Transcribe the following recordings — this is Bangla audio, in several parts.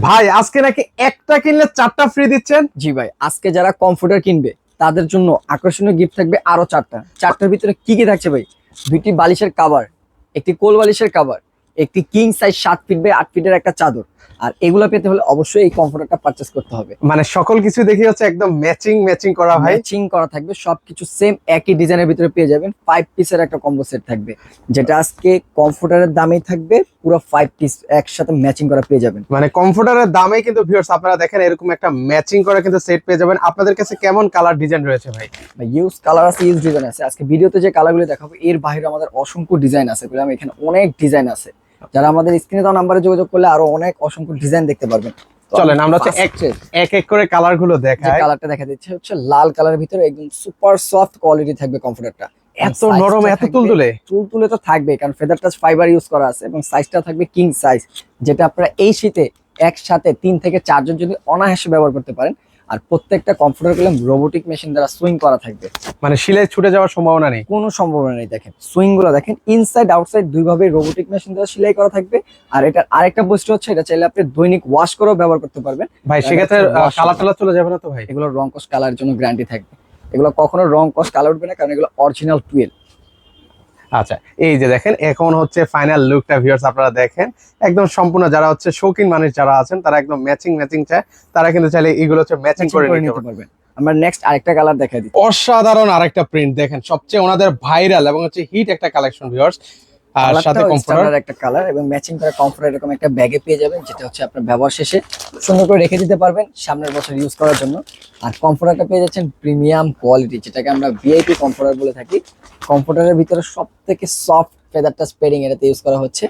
ভাই আজকে নাকি একটা কিনলে চারটা ফ্রি দিচ্ছেন। জি ভাই, আজকে যারা কমফোর্টার কিনবে তাদের জন্য আকর্ষণীয় গিফট থাকবে আরো চারটার ভিতরে কি কি থাকছে ভাই? দুইটি বালিশের কাভার, একটি কোল বালিশের কাভার, একটি কিং সাইজ 7 ফিট বাই 8 ফিটের একটা চাদর। আর এগুলো পেতে হলে অবশ্যই এই কমফোর্টারটা পারচেস করতে হবে। মানে সকল কিছু দেখি হচ্ছে একদম ম্যাচিং ম্যাচিং করা ভাই। ম্যাচিং করা থাকবে, সবকিছু সেম একই ডিজাইনের ভিতরে পেয়ে যাবেন। 5 পিসের একটা কম্বো সেট থাকবে, যেটা আজকে কমফোর্টারের দামেই থাকবে পুরো 5 পিস একসাথে ম্যাচিং করা পেয়ে যাবেন। মানে কমফোর্টারের দামে কিন্তু ভিউয়ার্স আপনারা দেখেন এরকম একটা ম্যাচিং করা কিন্তু সেট পেয়ে যাবেন। আপনাদের কাছে কেমন কালার ডিজাইন রয়েছে ভাই? ইউজ কালার আছে, ইউজ ডিজাইন আছে। আজকে ভিডিওতে যে কালারগুলো দেখাবো এর বাইরে আমাদের অসংখ্য ডিজাইন আছে, বলে আমি এখানে অনেক ডিজাইন আছে। যারা আমাদের স্ক্রিনে দেওয়া নাম্বারে যোগাযোগ করলে আরো অনেক অসংখ্য ডিজাইন দেখতে পারবেন। তো চলেন আমরা হচ্ছে এক এক করে কালার গুলো যে দেখাই। কালারটা দেখা দিচ্ছে হচ্ছে লাল কালারের ভিতরে একদম সুপার সফট কোয়ালিটি থাকবে কমফোর্টারটা। এত নরম এত তুলতুলে। তুলতুলে তো থাকবে, কারণ ফেদার টাচ ফাইবার ইউজ করা আছে এবং সাইজটা থাকবে কিং সাইজ, যেটা আপনারা এই শীতে একসাথে 3 থেকে 4 জন যদি অনায়াসে ব্যবহার করতে পারেন। আর প্রত্যেকটা কমফোর্টার গুলো রোবোটিক মেশিন দ্বারা সুইং করা থাকবে, মানে শিলে ছুটে যাওয়ার সম্ভাবনা নেই। কোনো সম্ভাবনা নেই। দেখেন সুইং গুলো দেখেন, ইনসাইড আউটসাইড দুই ভাবে রোবোটিক মেশিন দ্বারা সেলাই করা থাকবে। আর এটার আরেকটা বৈশিষ্ট্য হচ্ছে এটা চাইলে আপনি দৈনিক ওয়াশ করেও ব্যবহার করতে পারবেন। ভাই সেক্ষেত্রে কালার টালার চলে যাবে না তো ভাই? এগুলো রং কস কালারের জন্য গ্যারান্টি থাকবে, এগুলো কখনো রং কস কালার উঠবে না, কারণ এগুলো অরিজিনাল টুয়েল। আচ্ছা এই যে দেখেন এখন হচ্ছে ফাইনাল লুকটা ভিউয়ার্স আপনারা দেখেন একদম সম্পূর্ণ। যারা হচ্ছে শৌখিন মানুষ যারা আছেন তারা একদম ম্যাচিং ম্যাচিং চায়, তারা কিন্তু চাইলে এগুলো হচ্ছে ম্যাচিং করে নিতে পারবেন। আমরা নেক্সট আরেকটা কালার দেখাই দিই। অসাধারণ আরেকটা প্রিন্ট দেখেন, সবচেয়ে ওনাদের ভাইরাল এবং হচ্ছে হিট একটা কালেকশন ভিউয়ার্স। আর সাথে কমফোর্টার একটা কালার এবং ম্যাচিং করা কমফোর্টার এরকম একটা ব্যাগে পেয়ে যাবেন, যেটা হচ্ছে আপনার ব্যবহার শেষে সুন্দর করে রেখে দিতে পারবেন সামনের বছর ইউজ করার জন্য। আর কমফোর্টারটা পেয়ে যাচ্ছেন প্রিমিয়াম কোয়ালিটি, যেটাকে আমরা ভিআইপি কমফোর্টার বলে থাকি। কমফোর্টারের ভিতরে সবথেকে সফট ফেদার টাচ পেডিং এটাতে ইউজ করা হচ্ছে,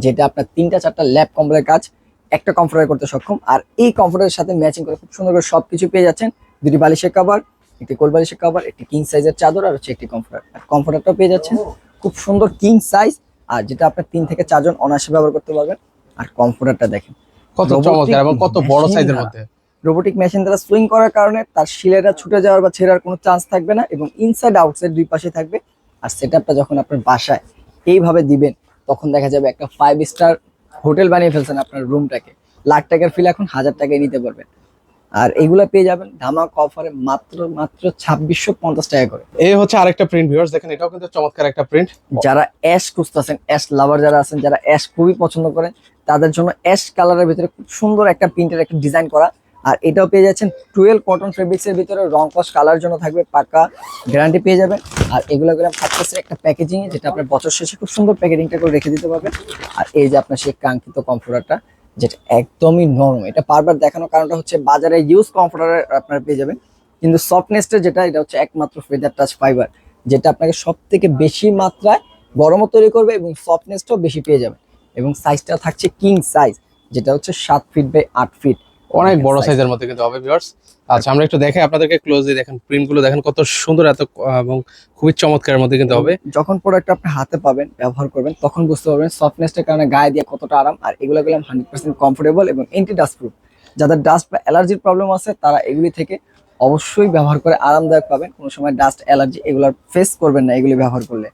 যেটা আপনার 3টা 4টা ল্যাপ কম্বলের কাজ একটা কমফোর্টার করতে সক্ষম। আর এই কমফোর্টারের সাথে ম্যাচিং করে খুব সুন্দর করে সবকিছু পেয়ে যাচ্ছেন। দুটি বালিশের কভার, একটি কোল বালিশের কভার, একটি কিং সাইজের চাদর, আর হচ্ছে একটি কমফোর্টার। আর কমফোর্টারটাও পেয়ে যাচ্ছেন খুব সুন্দর কিং সাইজ, আর যেটা আপনার 3 থেকে 4 জন অনায়াসে ব্যবহার করতে পারবেন। আর কমফোর্টারটা দেখেন কত চমৎকার এবং কত বড় সাইজের মধ্যে। রোবোটিক মেশিন দ্বারা সুইং করার কারণে তার শিলেটা ছুটে যাওয়ার বা ছেঁড়ার কোনো চান্স থাকবে না, এবং ইনসাইড আউটসাইড দুই পাশে থাকবে। আর সেটআপটা যখন আপনার বাসায় এইভাবে দিবেন, তখন দেখা যাবে একটা 5 স্টার হোটেল বানিয়ে ফেলছেন আপনার রুমটাকে। লাখ টাকার ফিল এখন 1000 টাকায় নিতে পারবেন। আর এগুলা পেয়ে যাবেন ধামাকা অফারে মাত্র 2650 টাকা করে। এই হচ্ছে আরেকটা প্রিন্ট ভিউয়ার্স দেখেন, এটাও কিন্তু চমৎকার একটা প্রিন্ট। যারা অ্যাশ খুঁজতেছেন, অ্যাশ লাভার যারা আছেন, যারা অ্যাশ খুবই পছন্দ করেন, তাদের জন্য অ্যাশ কালারের ভিতরে খুব সুন্দর একটা প্রিন্টের একটা ডিজাইন করা। আর এটাও পেয়ে যাচ্ছেন 12 কটন ফেব্রিক্স এর ভিতরে, রং কস কালার জন্য থাকবে পাকা গ্যারান্টি পেয়ে যাবেন। আর এগুলো থাকতেছে একটা প্যাকেজিং এ, যেটা আপনার বছর শেষে খুব সুন্দর প্যাকেজিংটা করে রেখে দিতে পারবেন। আর এই যে আপনার সেই কাঙ্ক্ষিত কমফোর্টারটা, যেটা একদমই নরম। এটা বারবার দেখানোর কারণটা হচ্ছে বাজারে ইউজ কমফোর্টার আপনারা পেয়ে যাবেন, কিন্তু সফটনেসটা যেটা, এটা হচ্ছে একমাত্র ফেদার টাচ ফাইবার, যেটা আপনাকে সব থেকে বেশি মাত্রায় গরমও তৈরি করবে এবং সফটনেসটাও বেশি পেয়ে যাবেন। এবং সাইজটা থাকছে কিং সাইজ, যেটা হচ্ছে 7 ফিট বাই 8 ফিট, অনেক বড় সাইজের মধ্যে কিন্তু হবে ভিউয়ার্স। আচ্ছা আমরা একটু দেখাই আপনাদেরকে ক্লোজলি, দেখেন প্রিন্ট গুলো দেখেন কত সুন্দর, এত এবং খুবই চমৎকারের মধ্যে কিন্তু হবে। যখন প্রোডাক্ট আপনি হাতে পাবেন, ব্যবহার করবেন, তখন বুঝতে পারবেন সফটনেসটার কারণে গায়ে দিয়ে কতটা আরাম। আর এগুলো 100% কমফোর্টেবল এবং এন্টি ডাস্ট প্রুফ। যাদের ডাস্ট বা অ্যালার্জির প্রবলেম আছে, তারা এগুলি থেকে অবশ্যই ব্যবহার করে আরামদায়ক পাবেন। কোনো সময় ডাস্ট অ্যালার্জি এগুলোর ফেস করবেন না এগুলি ব্যবহার করলে।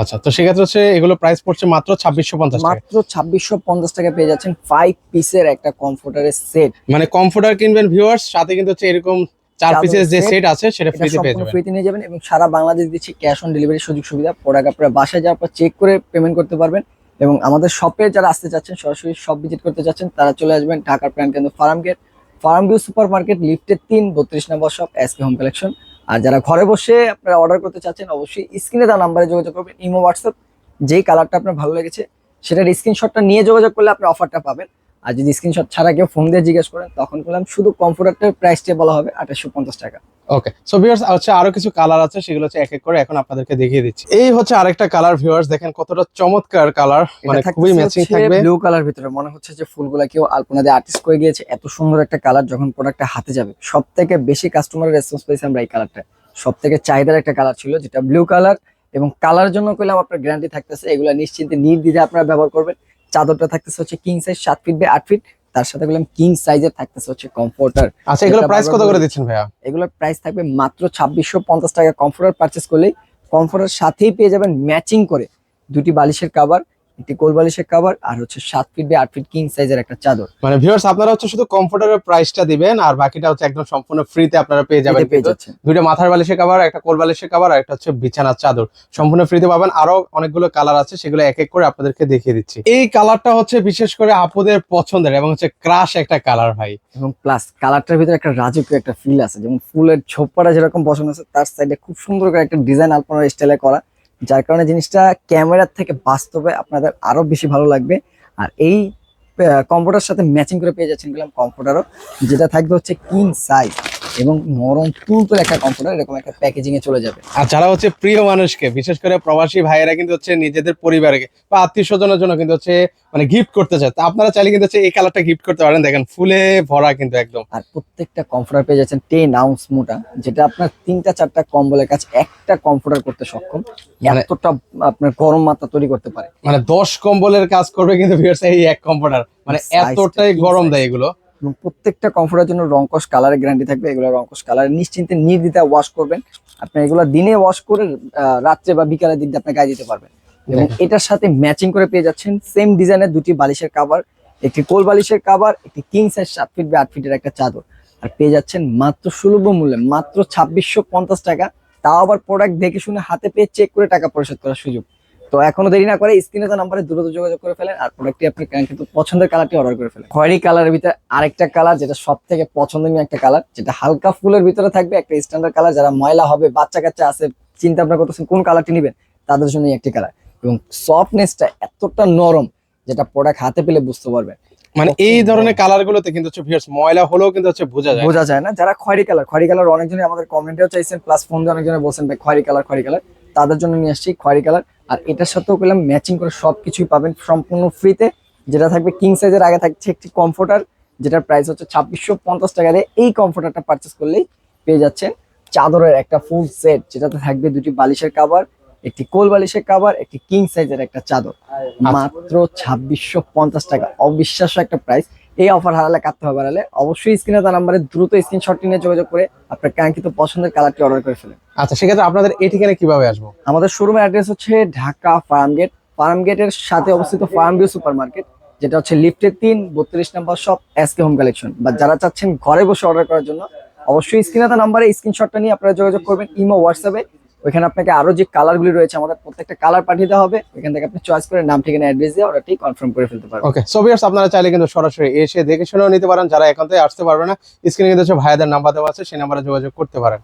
আচ্ছা তো সেক্ষেত্রে হচ্ছে এগুলো প্রাইস পড়ছে মাত্র 2650 টাকা। মাত্র 2650 টাকা পেয়ে যাচ্ছেন 5 পিসের একটা কমফোর্টারের সেট। মানে কমফোর্টার কিনবেন ভিউয়ার্স, সাথে কিন্তু হচ্ছে এরকম 4 পিসের যে সেট আছে সেটা ফ্রিতে পেয়ে যাবেন। ফ্রিতে নিয়ে যাবেন এবং সারা বাংলাদেশ দিচ্ছি ক্যাশ অন ডেলিভারি সুযোগ সুবিধা। প্রোডাক্ট আপনারা বাসায় যাওয়ার পর চেক করে পেমেন্ট করতে পারবেন। এবং আমাদের শপে যারা আসতে চাচ্ছেন, সরাসরি শপ ভিজিট করতে চাচ্ছেন, তারা চলে আসবেন ঢাকার প্রাণকেন্দ্র ফার্ম ভিউ সুপার মার্কেট লিফটের 3 32 নম্বর শপ, এসকে হোম কালেকশন। আর যারা ঘরে বসে আপনারা অর্ডার করতে চাচ্ছেন, অবশ্যই স্ক্রিনে দেওয়া নাম্বারে যোগাযোগ করবেন, ইমো হোয়াটসঅ্যাপ। যেই কালারটা আপনার ভালো লেগেছে সেটার স্ক্রিনশটটা নিয়ে যোগাযোগ করলে আপনি অফারটা পাবেন। আর যদি স্ক্রিনশট ছাড়া কেউ ফোন দিয়ে জিজ্ঞেস করেন, তখন বললাম শুধু কমফোর্টারটার প্রাইসটা বলা হবে 2850 টাকা। ওকে সো ভিউয়ার্স হচ্ছে আরো কিছু কালার আছে, সেগুলো হচ্ছে এক এক করে এখন আপনাদেরকে দেখিয়ে দিচ্ছি। এই হচ্ছে আরেকটা কালার ভিউয়ার্স, দেখেন কতটা চমৎকার কালার, মানে খুবই ম্যাচিং থাকবে। ব্লু কালার ভিতরে মনে হচ্ছে যে ফুলগুলা কেউ আলপনা দিয়ে আর্টিস্ট করে গিয়েছে। এত সুন্দর একটা কালার, যখন প্রোডাক্টটা হাতে যাবে সবথেকে বেশি কাস্টমারের রেসপন্স পেয়েছি আমরা এই কালারটা। সবথেকে চাহিদার একটা কালার ছিল, যেটা ব্লু কালার। এবং কালার জন্য কইলাম আপনার গ্যারান্টি থাকতেছে, এগুলা নিশ্চিন্তে নির্দ্বিধে আপনারা ব্যবহার করবেন। চাদরটা থাকতেছে হচ্ছে king size 7 feet by 8 feet, তার সাথে বললাম কিং সাইজের থাকতেছে হচ্ছে কমফোর্টার। আচ্ছা এগুলো প্রাইস কত করে দিচ্ছেন ভাইয়া? এগুলোর প্রাইস থাকবে মাত্র 2650 টাকা। কমফোর্টার পারচেস করলেই কমফোর্টার সাথেই পেয়ে যাবেন ম্যাচিং করে দুটি বালিশের কভার, একটি কোল বালিশের কভার, আর হচ্ছে 7 ফিট বাই 8 ফিট কিং সাইজের একটা চাদর মানে ভিউয়ার্স আপনারা হচ্ছে শুধু কমফোর্টারের প্রাইসটা দিবেন আর বাকিটা হচ্ছে একদম সম্পূর্ণ ফ্রিতে আপনারা পেয়ে যাবেন। এতে পেয়ে কিন্তু যাচ্ছেন। দুইটা মাথার বালিশের কভার, একটা কোল বালিশের কভার আর একটা হচ্ছে বিছানার চাদর সম্পূর্ণ ফ্রিতে পাবেন। আরো অনেকগুলো কালার আছে, সেগুলো এক এক করে আপনাদেরকে দেখিয়ে দিচ্ছি। এই কালারটা হচ্ছে বিশেষ করে আপুদের পছন্দের এবং হচ্ছে ক্রাশ একটা কালার ভাই। এবং প্লাস কালারটার ভিতরে একটা রাজকীয় একটা ফিল আছে, যেমন ফুলের ঝোপটা যেরকম বসানো আছে তার সাইডে খুব সুন্দর করে একটা ডিজাইন আলপনা স্টাইলে করা, যার কারণে জিনিসটা ক্যামেরার থেকে বাস্তবে আপনাদের আরো বেশি ভালো লাগবে। আর এই কমফোর্টার সাথে ম্যাচিং করে পেয়ে যাচ্ছেন গেলাম কমফোর্টারও, যেটা থাকবে হচ্ছে কিং সাইজ এবং নরম তুলতুলে একটা কমফোর্টার, এরকম একটা প্যাকেজিং এ চলে যাবে। আর যারা হচ্ছে প্রিয় মানুষকে, বিশেষ করে প্রবাসী ভাইয়েরা কিন্তু হচ্ছে নিজেদের পরিবারকে বা আত্মীয় স্বজনের জন্য কিন্তু হচ্ছে মানে গিফট করতে চায়, তা আপনারা চাইলে কিন্তু হচ্ছে এই কালারটা গিফট করতে পারেন। দেখেন ফুলে ভরা কিন্তু একদম। আর প্রত্যেকটা কমফোর্টার পেয়ে যাচ্ছেন 10 আউন্স মোটা, যেটা আপনার 3-4টা কম্বলের কাছে একটা কমফোর্টার করতে সক্ষম, মানে- এতটা আপনার গরম মাত্রা তৈরি করতে পারে। মানে 10 কম্বলের কাজ করবে কিন্তু ভিউয়ার্স এই এক কমফোর্টার, মানে Size টা এতটাই king গরম size। দেয় এগুলো। এবং প্রত্যেকটা কমফোর্টের জন্য রংকশ কালারের গ্যারান্টি থাকবে। এগুলো রংকশ কালার নিশ্চিন্তে নির্দ্বিধায় ওয়াশ করবেন। আপনি এগুলো দিনে ওয়াশ করে রাত্রে বা বিকালের দিক দিয়ে আপনি গায়ে দিতে পারবেন। এবং দেখেন। এটার সাথে ম্যাচিং করে পেয়ে যাচ্ছেন সেম ডিজাইনের দুটি বালিশের কভার, একটি কোল বালিশের কভার, একটি কিং সাইজ 7 ফিট বাই 8 ফিটের একটা চাদর। আর পেয়ে যাচ্ছেন মাত্র সুলভ মূল্যে মাত্র 2650 টাকা, তাও আবার প্রোডাক্ট দেখে শুনে হাতে পেয়ে চেক করে টাকা পরিশোধ করার সুযোগ। তো এখনো দেরি না করে স্ক্রিনে দেওয়া নাম্বারে দ্রুত যোগাযোগ করে ফেলেন আর প্রোডাক্টটি আপনি কিন্তু পছন্দের কালারটি অর্ডার করে ফেলেন। খয়েরি কালারের ভিতরে আরেকটা কালার, যেটা সব থেকে পছন্দনীয় একটা কালার, যেটা হালকা ফুলের ভিতরে থাকবে, একটা স্ট্যান্ডার্ড কালার। যারা ময়লা হবে, বাচ্চা কাচ্চা আছে, চিন্তা ভাবনা করতেছেন কোন কালারটি নেবেন, তাদের জন্য একটি কালার। এবং সফটনেসটা এতটা নরম, যেটা প্রোডাক্ট হাতে পেলে বুঝতে পারবেন। মানে এই ধরনের কালার গুলোতে কিন্তু হচ্ছে ভিউয়ার্স ময়লা হলেও কিন্তু হচ্ছে বোঝা যায়। বোঝা যায় না। যারা খয়েরি কালার অনেকজনই আমাদের কমেন্টেও চাইছেন, প্লাস ফোন দিয়ে অনেকজনে বলছেন ভাই খয়েরি কালার, তাদের জন্য নিয়ে আসছি খয়েরি কালার। আর এটার সাথেও পেলাম ম্যাচিং করে সবকিছুই পাবেন সম্পূর্ণ ফ্রিতে, যেটা থাকবে কিং সাইজের। আগে থাকছে একটি কমফোর্টার, যেটার প্রাইস হচ্ছে 2650 টাকা দিয়ে। এই কমফোর্টারটা পারচেস করলেই পেয়ে যাচ্ছেন চাদরের একটা ফুল সেট, যেটাতে থাকবে দুটি বালিশের কভার, একটি কোল বালিশের কভার, একটি কিং সাইজের একটা চাদর, মাত্র 2650 টাকা। অবিশ্বাস্য একটা প্রাইস। এই অফার হারালে কাটতে হবে, হারালে অবশ্যই স্ক্রিনে তার নাম্বারে দ্রুত স্ক্রিনশটটি নিয়ে যোগাযোগ করে আপনার কাঙ্ক্ষিত পছন্দের কালারটি অর্ডার করে ফেলেন। আচ্ছা, সেক্ষেত্রে আপনাদের এই ঠিকানায় কিভাবে আসবো? আমাদের শোরুমের অ্যাড্রেস হচ্ছে ঢাকা ফার্মগেটের সাথে অবস্থিত ফার্ম ভিউ সুপার মার্কেট, যেটা হচ্ছে লিফটের 3 32 নম্বর শপ এসকে হোম কালেকশন। বা যারা চাচ্ছেন ঘরে বসে অর্ডার করার জন্য, অবশ্যই স্ক্রিনে তার নাম্বারে স্ক্রিনশটটা নিয়ে আপনারা যোগাযোগ করবেন ইমো হোয়াটসঅ্যাপে। ওইখানে আপনাকে আরো যে কালারগুলি রয়েছে আমাদের প্রত্যেকটা কালার পাঠিয়ে দেওয়া হবে, ওইখান থেকে আপনি চয়েস করে নাম ঠিকানা অ্যাড্রেস দিয়ে অর্ডারটি কনফার্ম করে ফেলতে পারবেন। ওকে, সো ভিউয়ার্স আপনারা চাইলে কিন্তু সরাসরি এসে দেখে শুনেও নিতে পারেন। যারা এখান থেকে আসতে পারবে না, স্ক্রিনে কিন্তু হচ্ছে ভাইয়াদের নাম্বার দেওয়া আছে, সেই নাম্বারে যোগাযোগ করতে পারেন।